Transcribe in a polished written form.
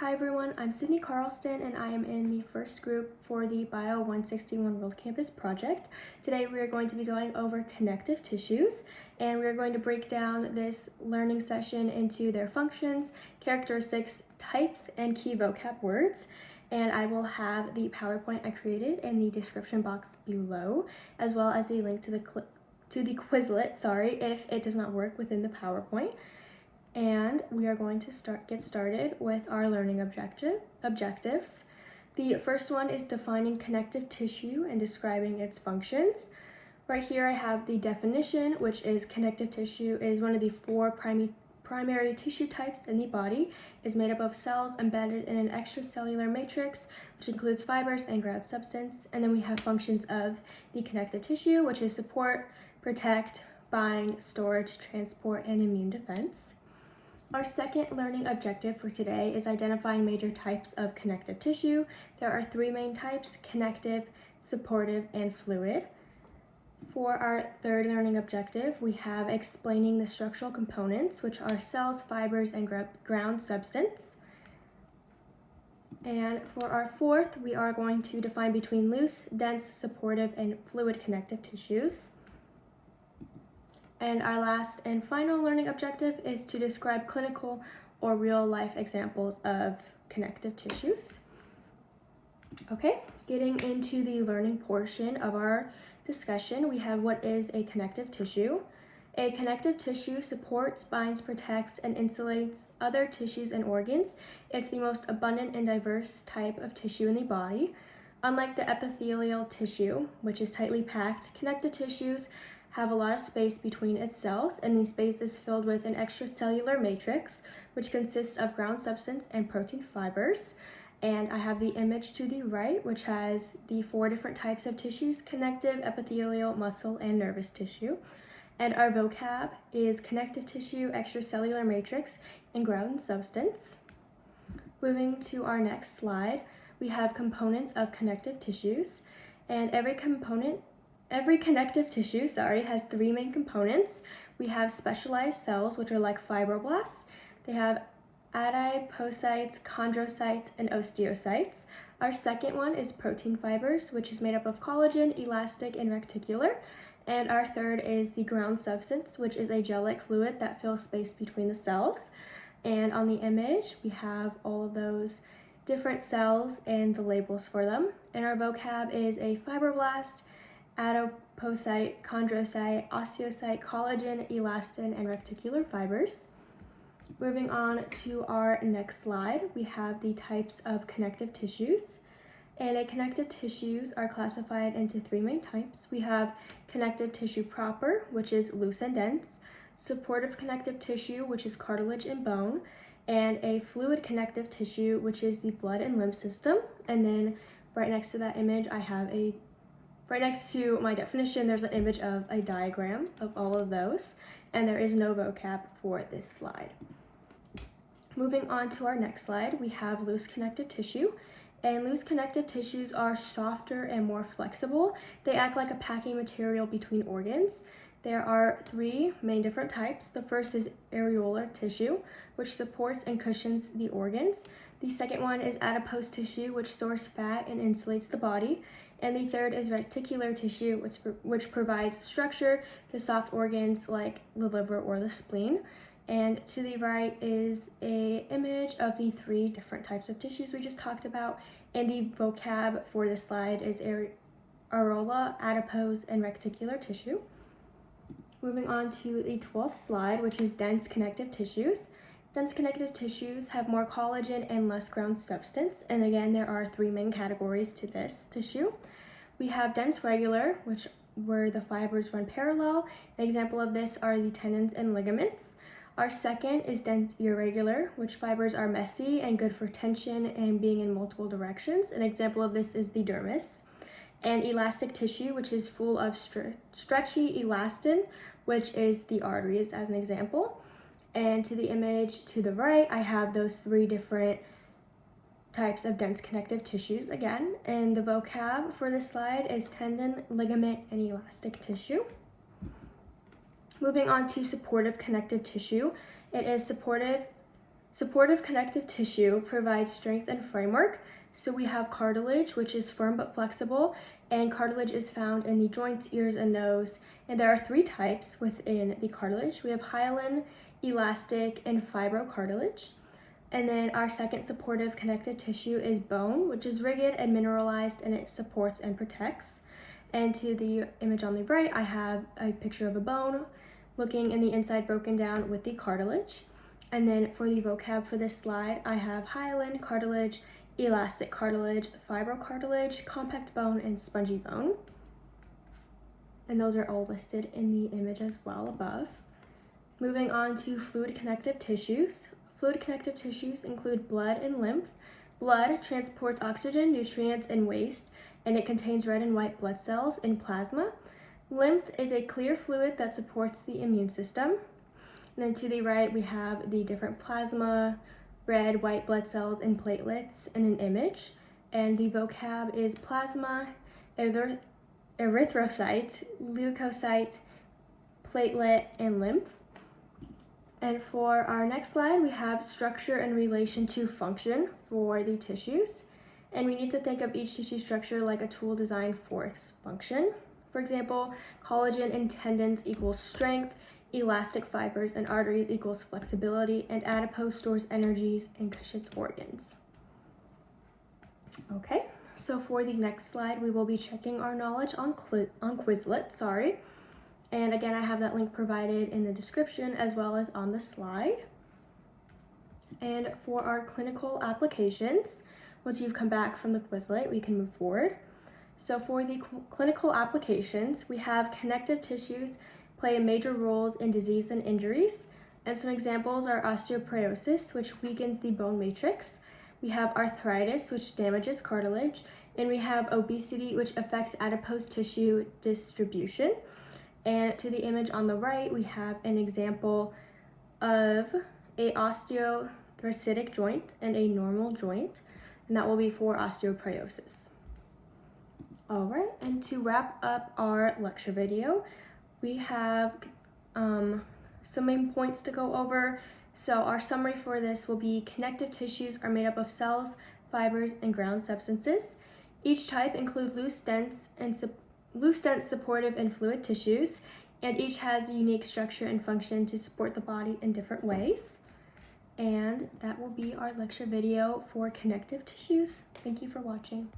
Hi everyone, I'm SydneyCarlston and I am in the first group for the BIO161 World Campus project. Today we are going to be going over connective tissues and we are going to break down this learning session into their functions, characteristics, types, and key vocab words. And I will have the PowerPoint I created in the description box below, as well as the link to the Quizlet, if it does not work within the PowerPoint. And we are going to get started with our learning objectives. The first one is defining connective tissue and describing its functions. Right here I have the definition, which is connective tissue is one of the four primary tissue types in the body. Is made up of cells embedded in an extracellular matrix, which includes fibers and ground substance. And then we have functions of the connective tissue, which is support, protect, bind, storage, transport, and immune defense. Our second learning objective for today is identifying major types of connective tissue. There are three main types: connective, supportive, and fluid. For our third learning objective, we have explaining the structural components, which are cells, fibers, and ground substance. And for our fourth, we are going to define between loose, dense, supportive, and fluid connective tissues. And our last and final learning objective is to describe clinical or real-life examples of connective tissues. Okay, getting into the learning portion of our discussion, we have what is a connective tissue. A connective tissue supports, binds, protects, and insulates other tissues and organs. It's the most abundant and diverse type of tissue in the body. Unlike the epithelial tissue, which is tightly packed, connective tissues have a lot of space between its cells, and the space is filled with an extracellular matrix, which consists of ground substance and protein fibers. And I have the image to the right, which has the four different types of tissues: connective, epithelial, muscle, and nervous tissue. And our vocab is connective tissue, extracellular matrix, and ground substance. Moving to our next slide, we have components of connective tissues, and every connective tissue, has three main components. We have specialized cells, which are like fibroblasts. They have adipocytes, chondrocytes, and osteocytes. Our second one is protein fibers, which is made up of collagen, elastic, and reticular. And our third is the ground substance, which is a gel-like fluid that fills space between the cells. And on the image, we have all of those different cells and the labels for them. And our vocab is a fibroblast, adipocyte, chondrocyte, osteocyte, collagen, elastin, and reticular fibers. Moving on to our next slide, we have the types of connective tissues. And connective tissues are classified into three main types. We have connective tissue proper, which is loose and dense; supportive connective tissue, which is cartilage and bone; and a fluid connective tissue, which is the blood and lymph system. And then right next to that image, right next to my definition, there's an image of a diagram of all of those, and there is no vocab for this slide. Moving on to our next slide, we have loose connective tissue. And loose connective tissues are softer and more flexible. They act like a packing material between organs. There are three main different types. The first is areolar tissue, which supports and cushions the organs. The second one is adipose tissue, which stores fat and insulates the body. And the third is reticular tissue, which provides structure to soft organs like the liver or the spleen. And to the right is an image of the three different types of tissues we just talked about. And the vocab for this slide is areola, adipose, and reticular tissue. Moving on to the 12th slide, which is dense connective tissues. Dense connective tissues have more collagen and less ground substance. And again, there are three main categories to this tissue. We have dense regular, where the fibers run parallel. An example of this are the tendons and ligaments. Our second is dense irregular, which fibers are messy and good for tension and being in multiple directions. An example of this is the dermis. And elastic tissue, which is full of stretchy elastin, which is the arteries as an example. And to the image to the right, I have those three different types of dense connective tissues again. And the vocab for this slide is tendon, ligament, and elastic tissue. Moving on to supportive connective tissue, it is supportive Supportive connective tissue provides strength and framework. So we have cartilage, which is firm but flexible, and cartilage is found in the joints, ears, and nose. And there are 3 types within the cartilage. We have hyaline, elastic, and fibrocartilage. And then our second supportive connective tissue is bone, which is rigid and mineralized, and it supports and protects. And to the image on the right, I have a picture of a bone looking in the inside broken down with the cartilage. And then for the vocab for this slide, I have hyaline cartilage, elastic cartilage, fibrocartilage, compact bone, and spongy bone. And those are all listed in the image as well above. Moving on to fluid connective tissues. Fluid connective tissues include blood and lymph. Blood transports oxygen, nutrients, and waste, and it contains red and white blood cells and plasma. Lymph is a clear fluid that supports the immune system. And then to the right, we have the different plasma, red, white blood cells, and platelets in an image. And the vocab is plasma, erythrocyte, leukocyte, platelet, and lymph. And for our next slide, we have structure in relation to function for the tissues. And we need to think of each tissue structure like a tool designed for its function. For example, collagen in tendons equals strength, elastic fibers and arteries equals flexibility, and adipose stores energies and cushions organs. Okay, so for the next slide, we will be checking our knowledge on Quizlet, And again, I have that link provided in the description as well as on the slide. And for our clinical applications, once you've come back from the Quizlet, we can move forward. So for the clinical applications, we have connective tissues play major roles in disease and injuries. And some examples are osteoporosis, which weakens the bone matrix. We have arthritis, which damages cartilage. And we have obesity, which affects adipose tissue distribution. And to the image on the right, we have an example of a osteothoracic joint and a normal joint, and that will be for osteoporosis. All right, and to wrap up our lecture video, we have some main points to go over. So our summary for this will be connective tissues are made up of cells, fibers, and ground substances. Each type includes loose, dense, supportive, and fluid tissues, and each has a unique structure and function to support the body in different ways. And that will be our lecture video for connective tissues. Thank you for watching.